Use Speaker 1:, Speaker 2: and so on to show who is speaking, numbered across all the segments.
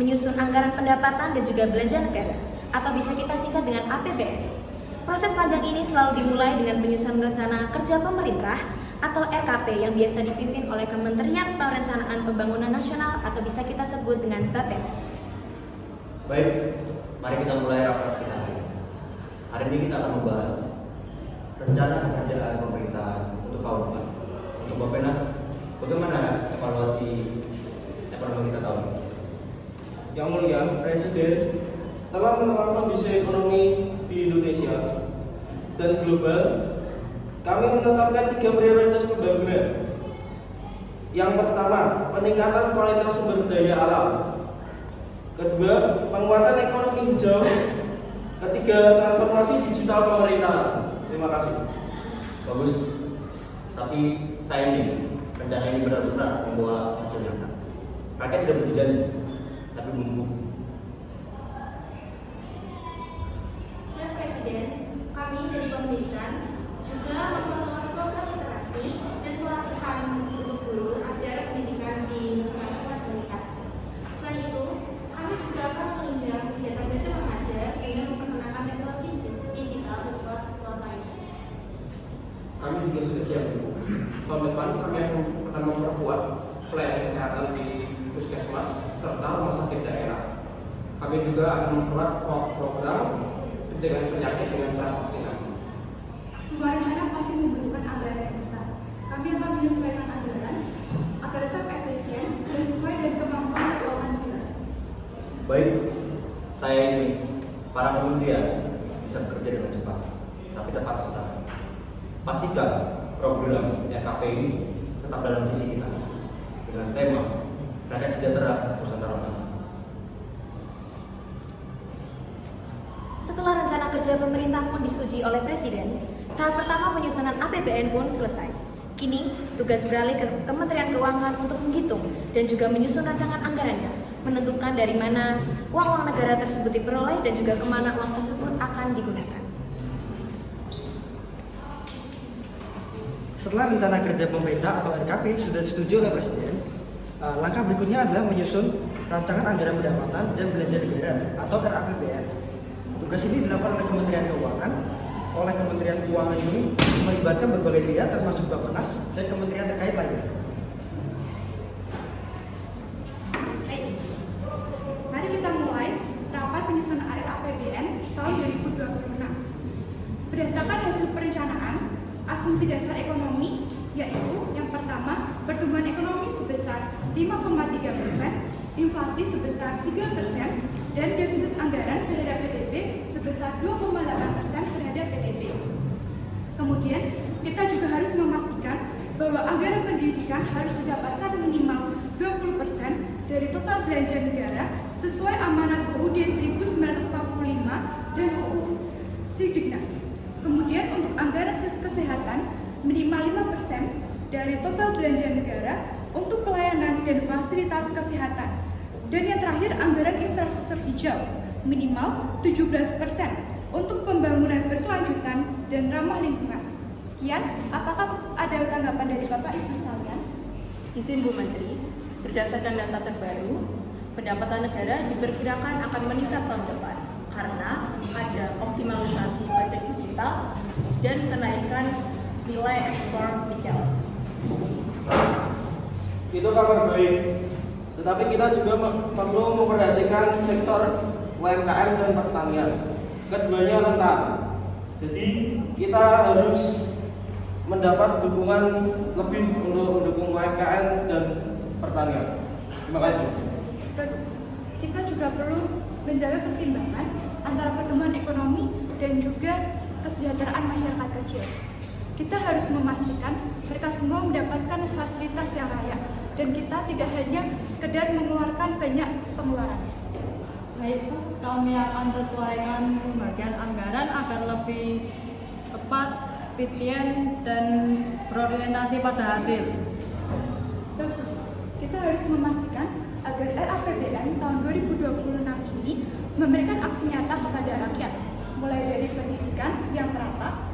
Speaker 1: menyusun anggaran pendapatan dan juga belanja negara, atau bisa kita singkat dengan APBN. Proses panjang ini selalu dimulai dengan penyusunan rencana kerja pemerintah atau RKP yang biasa dipimpin oleh Kementerian Perencanaan Pembangunan Nasional atau bisa kita sebut dengan Bappenas.
Speaker 2: Baik, mari kita mulai rapat kita hari ini. Hari ini kita akan membahas rencana pekerjaan pemerintah untuk tahun depan. Untuk Bappenas, bagaimana evaluasi ekonomi kita tahun ini?
Speaker 3: Yang mulia Presiden, setelah mengenal kondisi ekonomi di Indonesia dan global, kami menetapkan 3 prioritas pembangunan. Yang pertama, peningkatan kualitas sumber daya alam. Kedua, penguatan ekonomi hijau. Ketiga, transformasi digital pemerintahan. Terima kasih.
Speaker 2: Bagus, tapi sayangnya rencana ini benar-benar membawa hasil nyata. Rakyat tidak butuh janji, tapi butuh bukti.
Speaker 4: Siap Presiden, kami dari pendidikan juga memperluas program literasi dan pelatihan guru-guru agar pendidikan di Nusantara meningkat. Selain itu, kami juga akan menunjang kegiatan belajar mengajar dengan memperkenalkan teknologi digital di sekolah-sekolah lainnya.
Speaker 3: Kami juga sudah siap. Tahun depan kami akan memperkuat pelayanan kesehatan di puskesmas serta rumah sakit daerah. Kami juga akan memperkuat program pencegahan penyakit dengan cara vaksinasi.
Speaker 5: Semua rencana pasti membutuhkan anggaran yang besar. Kami akan menyesuaikan anggaran agar tetap efisien dan sesuai dengan kemampuan keuangan negara.
Speaker 2: Baik, saya ingin para kementerian bisa bekerja dengan cepat, tapi tepat sasaran. Pastikan program RKP ini tetap dalam visi kita dengan tema Rakyat Sejahtera Nusantara Maju.
Speaker 1: Setelah rencana kerja pemerintah pun disetujui oleh Presiden, tahap pertama penyusunan APBN pun selesai. Kini, tugas beralih ke Kementerian Keuangan untuk menghitung dan juga menyusun rancangan anggarannya, menentukan dari mana uang-uang negara tersebut diperoleh dan juga kemana uang tersebut akan digunakan.
Speaker 6: Setelah rencana kerja pemerintah atau RKP sudah disetujui oleh Presiden, langkah berikutnya adalah menyusun rancangan anggaran pendapatan dan belanja negara atau RAPBN. Tugas ini dilakukan oleh Kementerian Keuangan. Oleh Kementerian Keuangan ini melibatkan berbagai pihak termasuk Bappenas dan kementerian terkait lainnya.
Speaker 5: Baik, mari kita mulai rapat penyusunan RAPBN tahun 2026. Berdasarkan hasil perencanaan, asumsi dasar ekonomi yaitu yang pertama, pertumbuhan ekonomi sebesar 5,3%, inflasi sebesar 3%, dan defisit anggaran terhadap PDB sebesar 2,8% terhadap PDB. Kemudian, kita juga harus memastikan bahwa anggaran pendidikan harus didapatkan minimal 20% dari total belanja negara sesuai amanat UUD 1945 dan UU Sidiknas. Kemudian untuk anggaran kesehatan minimal 5% dari total belanja negara untuk pelayanan dan fasilitas kesehatan. Dan yang terakhir anggaran infrastruktur hijau minimal 17% untuk pembangunan berkelanjutan dan ramah lingkungan. Sekian, apakah ada tanggapan dari Bapak Ibu sekalian?
Speaker 7: Izin Bu Menteri, berdasarkan data terbaru, pendapatan negara diperkirakan akan meningkat tahun depan karena ada optimalisasi pajak digital dan kenaikan nilai ekspor nikel.
Speaker 3: Itu kabar baik. Tetapi kita juga perlu memperhatikan sektor UMKM dan pertanian. Keduanya rentan. Jadi kita harus mendapat dukungan lebih untuk mendukung UMKM dan pertanian. Terima kasih.
Speaker 5: Bagus. Kita juga perlu menjaga keseimbangan antara pertumbuhan ekonomi dan juga kesejahteraan masyarakat kecil. Kita harus memastikan mereka semua mendapatkan fasilitas yang layak dan kita tidak hanya sekedar mengeluarkan banyak pengeluaran.
Speaker 8: Baik Bu, kami akan sesuaikan pembagian anggaran agar lebih tepat, efisien, dan berorientasi pada hasil.
Speaker 5: Bagus. Kita harus memastikan agar RAPBN tahun 2026 ini memberikan aksi nyata kepada rakyat, mulai dari pendidikan yang merata,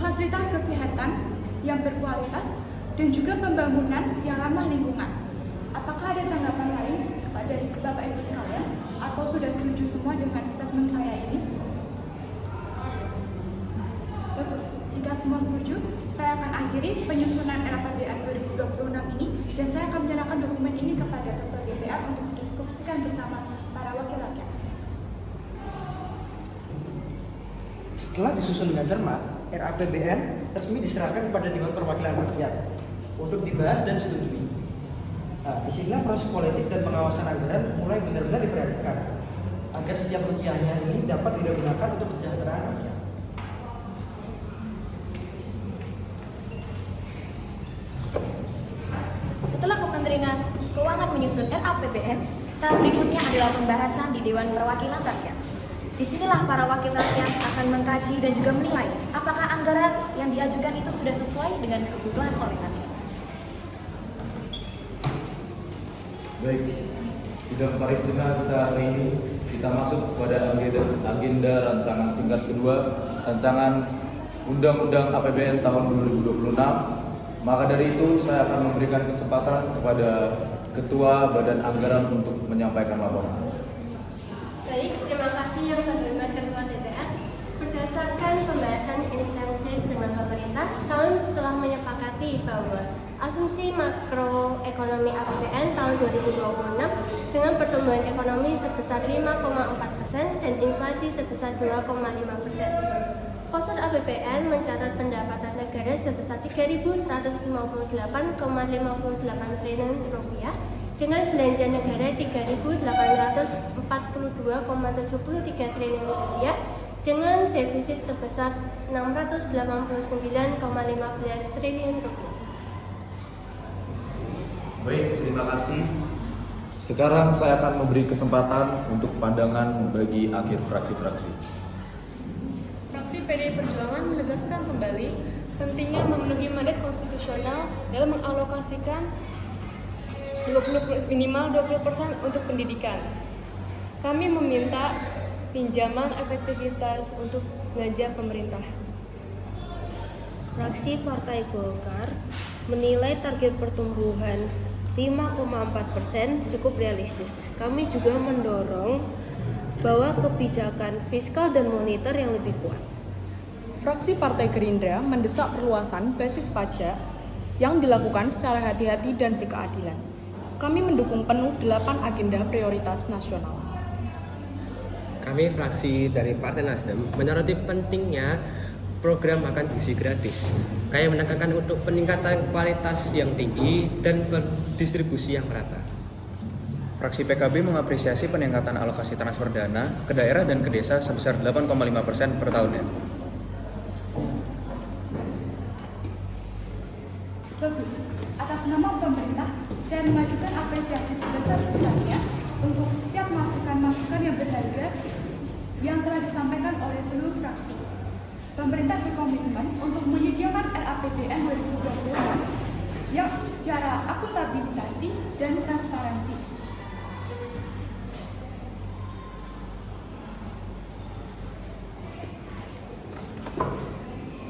Speaker 5: fasilitas kesehatan yang berkualitas, dan juga pembangunan yang ramah lingkungan. Apakah ada tanggapan lain dari Bapak Ibu sekalian? atau sudah setuju semua dengan statement saya ini? Bagus, jika semua setuju, saya akan akhiri penyusunan RAPBN 2026 ini dan saya akan menyerahkan dokumen ini kepada Ketua DPR untuk didiskusikan bersama para wakil rakyat.
Speaker 6: Setelah disusun dengan cermat, RAPBN resmi diserahkan kepada Dewan Perwakilan Rakyat untuk dibahas dan disetujui. Nah, disinilah proses politik dan pengawasan anggaran mulai benar-benar diperhatikan agar setiap rupiahnya ini dapat digunakan untuk kesejahteraan rakyat.
Speaker 1: Setelah Kementerian Keuangan menyusun RAPBN, tahap berikutnya adalah pembahasan di Dewan Perwakilan Rakyat. Disinilah para wakil rakyat akan mengkaji dan juga menilai apakah anggaran yang diajukan itu sudah sesuai dengan kebutuhan oleh rakyat.
Speaker 9: Baik, sidang paripurna kita hari ini kita masuk pada agenda rancangan tingkat kedua, rancangan Undang-Undang APBN tahun 2026. Maka dari itu saya akan memberikan kesempatan kepada Ketua Badan Anggaran untuk menyampaikan laporan.
Speaker 4: Baik, terima kasih yang terhormat Ketua DPR. Berdasarkan pembahasan intensif dengan pemerintah, kami telah menyepakati bahwa asumsi makroekonomi APBN tahun 2026 dengan pertumbuhan ekonomi sebesar 5,4% dan inflasi sebesar 2,5%. Postur APBN mencatat pendapatan negara sebesar Rp3.158,58 triliun dengan belanja negara Rp3.842,73 triliun dengan defisit sebesar Rp689,15 triliun.
Speaker 9: Baik, terima kasih. Sekarang saya akan memberi kesempatan untuk pandangan bagi akhir fraksi-fraksi.
Speaker 10: Fraksi PDI Perjuangan menegaskan kembali pentingnya memenuhi mandat konstitusional dalam mengalokasikan minimal 20% untuk pendidikan. Kami meminta pinjaman efektivitas untuk belanja pemerintah.
Speaker 11: Fraksi Partai Golkar menilai target pertumbuhan 5,4% cukup realistis. Kami juga mendorong bahwa kebijakan fiskal dan moneter yang lebih kuat.
Speaker 12: Fraksi Partai Gerindra mendesak perluasan basis pajak yang dilakukan secara hati-hati dan berkeadilan. Kami mendukung penuh 8 agenda prioritas nasional.
Speaker 13: Kami fraksi dari Partai Nasdem menyoroti pentingnya program makan gizi gratis. Kami menekankan untuk peningkatan kualitas yang tinggi dan distribusi yang merata.
Speaker 14: Fraksi PKB mengapresiasi peningkatan alokasi transfer dana ke daerah dan ke desa sebesar 8,5% per tahunnya.
Speaker 5: Bagus. Atas nama pemerintah, saya mengajukan apresiasi sebesar-besarnya untuk setiap masukan-masukan yang berharga yang telah disampaikan oleh seluruh fraksi. Pemerintah berkomitmen untuk menyediakan RAPBN 2026 yang secara akuntabilitas dan transparansi.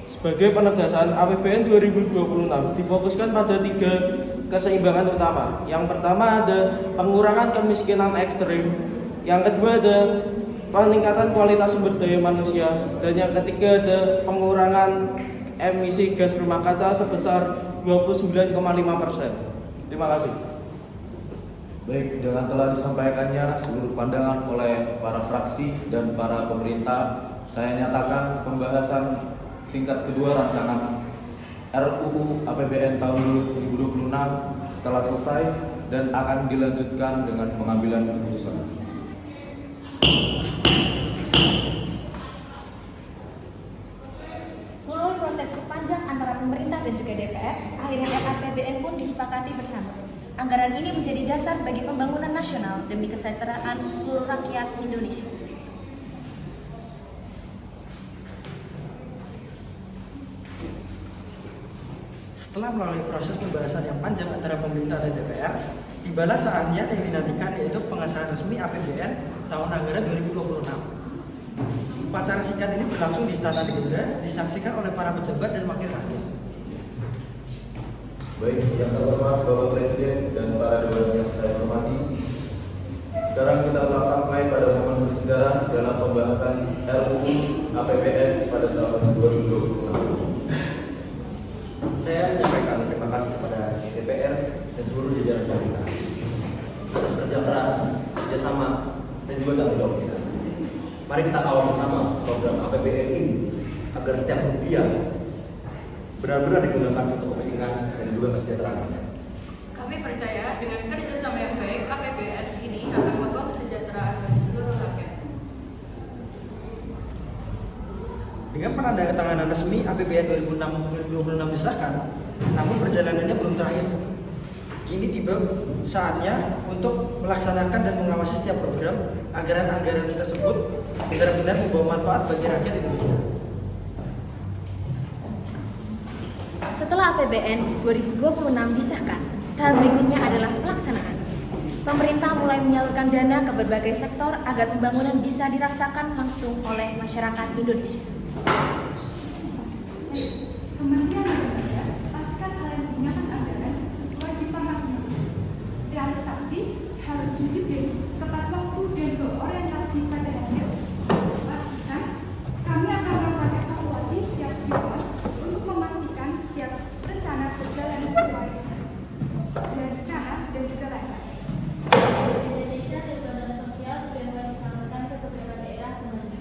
Speaker 3: Sebagai penegasan, APBN 2026 difokuskan pada 3 keseimbangan utama. Yang pertama ada pengurangan kemiskinan ekstrim, yang kedua ada peningkatan kualitas sumber daya manusia, dan yang ketiga ada pengurangan emisi gas rumah kaca sebesar 29,5%. Terima kasih.
Speaker 9: Baik, dengan telah disampaikannya seluruh pandangan oleh para fraksi dan para pemerintah, saya nyatakan pembahasan tingkat kedua rancangan RUU APBN tahun 2026 telah selesai dan akan dilanjutkan dengan pengambilan keputusan.
Speaker 1: Melalui proses panjang antara pemerintah dan juga DPR, akhirnya RAPBN pun disepakati bersama. Anggaran ini menjadi dasar bagi pembangunan nasional demi kesejahteraan seluruh rakyat Indonesia.
Speaker 6: Setelah melalui proses pembahasan yang panjang antara pemerintah dan DPR, tibalah saatnya yang dinantikan yaitu pengesahan resmi APBN tahun anggaran 2026. Upacara singkat ini berlangsung di Istana Negara, disaksikan oleh para pejabat dan wakil rakyat.
Speaker 9: Baik, yang terhormat Bapak Presiden dan para dewan yang saya hormati, Sekarang kita telah sampai pada momen bersejarah dalam pembahasan RUU APBN pada tahun 2026.
Speaker 2: Saya menyampaikan terima kasih kepada DPR dan seluruh jajaran pemerintah atas kerja keras, kerjasama, dan juga tanggung jawab kita. Mari kita kawal bersama program APBN ini agar setiap rupiah benar-benar digunakan untuk kepentingan dan juga kesejahteraan.
Speaker 7: Kami percaya dengan kerjasama yang baik, APBN ini akan membawa kesejahteraan bagi seluruh rakyat.
Speaker 6: Dengan penandatanganan resmi APBN 2026 disahkan, namun perjalanannya belum terakhir. Kini tiba saatnya untuk melaksanakan dan mengawasi setiap program anggaran-anggaran tersebut benar-benar membawa manfaat bagi rakyat Indonesia.
Speaker 1: Setelah APBN 2026 disahkan, tahap berikutnya adalah pelaksanaan. Pemerintah mulai menyalurkan dana ke berbagai sektor agar pembangunan bisa dirasakan langsung oleh masyarakat Indonesia.
Speaker 5: Kementerian Lembaga pastikan kalian menggunakan anggaran sesuai tipe masing-masing. Realisasi harus disiplin, tepat waktu dan berorientasi pada hasil. Pastikan kami akan melakukan evaluasi setiap bulan untuk memastikan setiap rencana berjalan sesuai dan rencana dan juga lancar.
Speaker 4: Indonesia dan bantuan sosial sudah mulai disalurkan ke beberapa daerah penerima.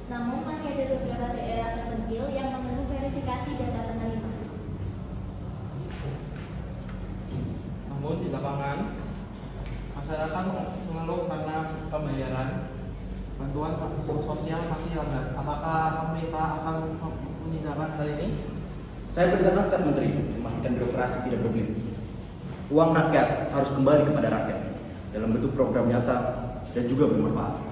Speaker 4: Namun masih ada beberapa daerah terpencil yang memenuhi verifikasi data penerima.
Speaker 3: Namun di lapangan, masyarakat mengeluh karena pembayaran bantuan sosial masih lambat. Apakah pemerintah akan menindakkan hal ini?
Speaker 2: Saya berikan nasihat Menteri memastikan birokrasi tidak berbelit. Uang rakyat harus kembali kepada rakyat dalam bentuk program nyata dan juga bermanfaat.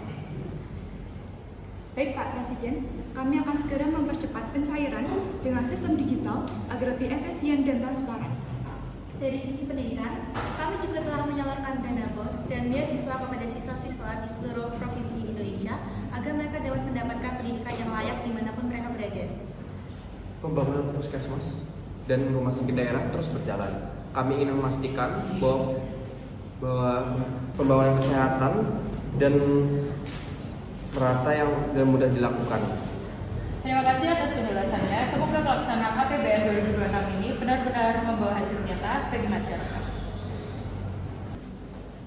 Speaker 5: Baik Pak Presiden, kami akan segera mempercepat pencairan dengan sistem digital agar lebih efisien dan transparan.
Speaker 4: Dari sisi pendidikan, kami juga telah menyalurkan dana BOS dan beasiswa kepada siswa-siswa di seluruh provinsi Indonesia agar mereka dapat mendapatkan pendidikan yang layak dimanapun mereka berada.
Speaker 15: Pembangunan puskesmas dan rumah sakit daerah terus berjalan. Kami ingin memastikan bahwa pembangunan kesehatan dan merata yang mudah dilakukan.
Speaker 7: Terima kasih atas penjelasannya. Semoga pelaksanaan APBN 2026 ini benar-benar membawa hasil nyata bagi masyarakat.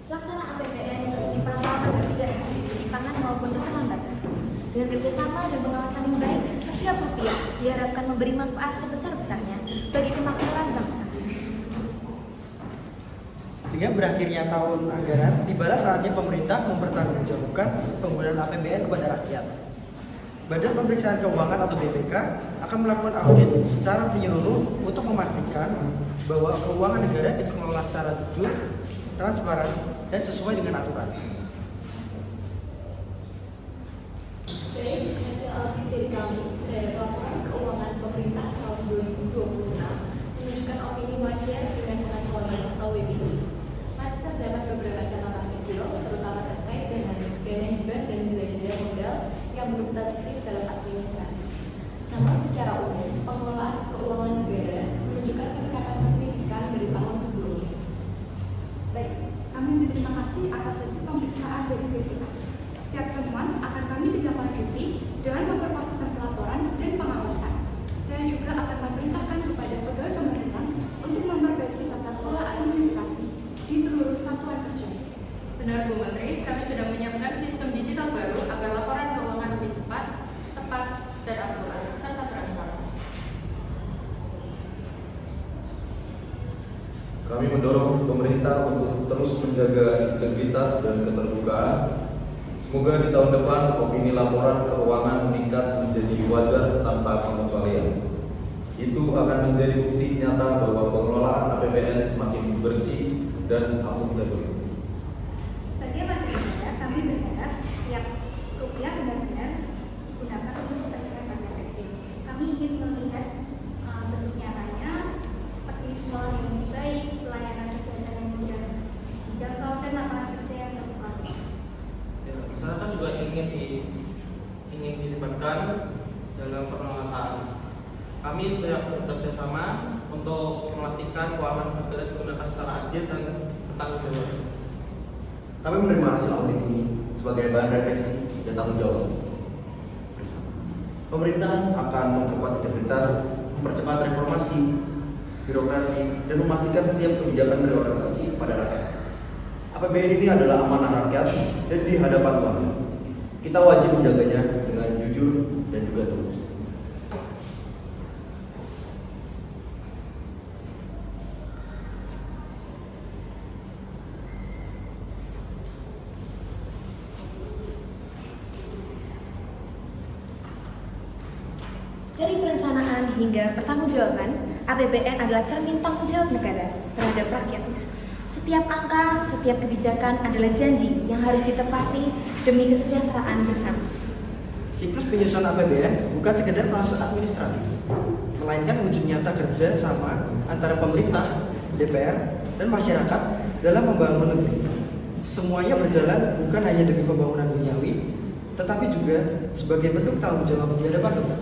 Speaker 1: Pelaksanaan APBN terus dipantau agar tidak terjadi penyimpangan maupun keterlambatan. Dengan kerjasama dan pengawasan yang baik, setiap rupiah diharapkan memberi manfaat sebesar-besarnya bagi kemakmuran bangsa.
Speaker 6: Dengan berakhirnya tahun anggaran, tibalah saatnya pemerintah mempertanggungjawabkan penggunaan APBN kepada rakyat. Badan Pemeriksaan Keuangan atau BPK akan melakukan audit secara menyeluruh untuk memastikan bahwa keuangan negara dikelola secara jujur, transparan, dan sesuai dengan aturan.
Speaker 1: Baik, hasil audit dari kami terhadap laporan keuangan pemerintah tahun 2026 menunjukkan opini wajar dengan pengecualian atau WPD. Masih terdapat beberapa catatan kecil, terutama terkait dengan dana hibah dan belanja modal yang belum tertib dalam administrasi. Namun secara umum, pengelolaan keuangan negara menunjukkan peningkatan signifikan dari tahun sebelumnya.
Speaker 5: Baik, kami berterima kasih atas hasil pemeriksaan dari BPK. Setiap temuan akan kami tindak-lanjuti dengan memperpaskan pelaporan dan pengawasan. Saya juga akan memerintahkan kepada pegawai pemerintah untuk memperbaiki tata kelola administrasi di seluruh satuan kerja.
Speaker 7: Benar Bu Menteri, kami sudah menyiapkan sistem digital baru agar laporan keuangan lebih cepat, tepat, dan akurat, serta transparan.
Speaker 9: Kami mendorong pemerintah untuk terus menjaga integritas dan keterbukaan. Semoga di tahun depan opini laporan keuangan meningkat menjadi wajar tanpa pengecualian. Itu akan menjadi bukti nyata bahwa pengelolaan APBN semakin bersih dan akuntabel.
Speaker 5: Sebagai Menteri Negara, kami berharap setiap rupiah benar-benar digunakan untuk kepentingan rakyat kecil. Kami ingin melihat bentuk nyatanya seperti sekolah yang lebih baik, pelayanan kesehatan yang mudah dijangkau, dan lapangan kerja yang berkualitas.
Speaker 3: Masyarakat juga ingin dilibatkan dalam pengawasan. Kami sudah bekerja sama untuk memastikan keuangan negara digunakan secara adil dan bertanggung jawab.
Speaker 2: Kami menerima hasil audit ini sebagai bahan refleksi dan tanggung jawab. Pemerintah akan memperkuat integritas, mempercepat reformasi, birokrasi, dan memastikan setiap kebijakan berorientasi pada rakyat. APBN ini adalah amanah rakyat dan di hadapan Tuhan. Kita wajib menjaganya dengan jujur dan juga tulus.
Speaker 1: Dari perencanaan hingga pertanggungjawaban, APBN adalah cermin tanggung jawab negara terhadap rakyatnya. Setiap angka, setiap kebijakan adalah janji yang harus ditepati demi kesejahteraan bersama.
Speaker 6: Siklus penyusunan APBN bukan sekedar proses administratif, melainkan wujud nyata kerja sama antara pemerintah, DPR, dan masyarakat dalam membangun negeri. Semuanya berjalan bukan hanya demi pembangunan duniawi, tetapi juga sebagai bentuk tanggung jawab di hadapan Tuhan.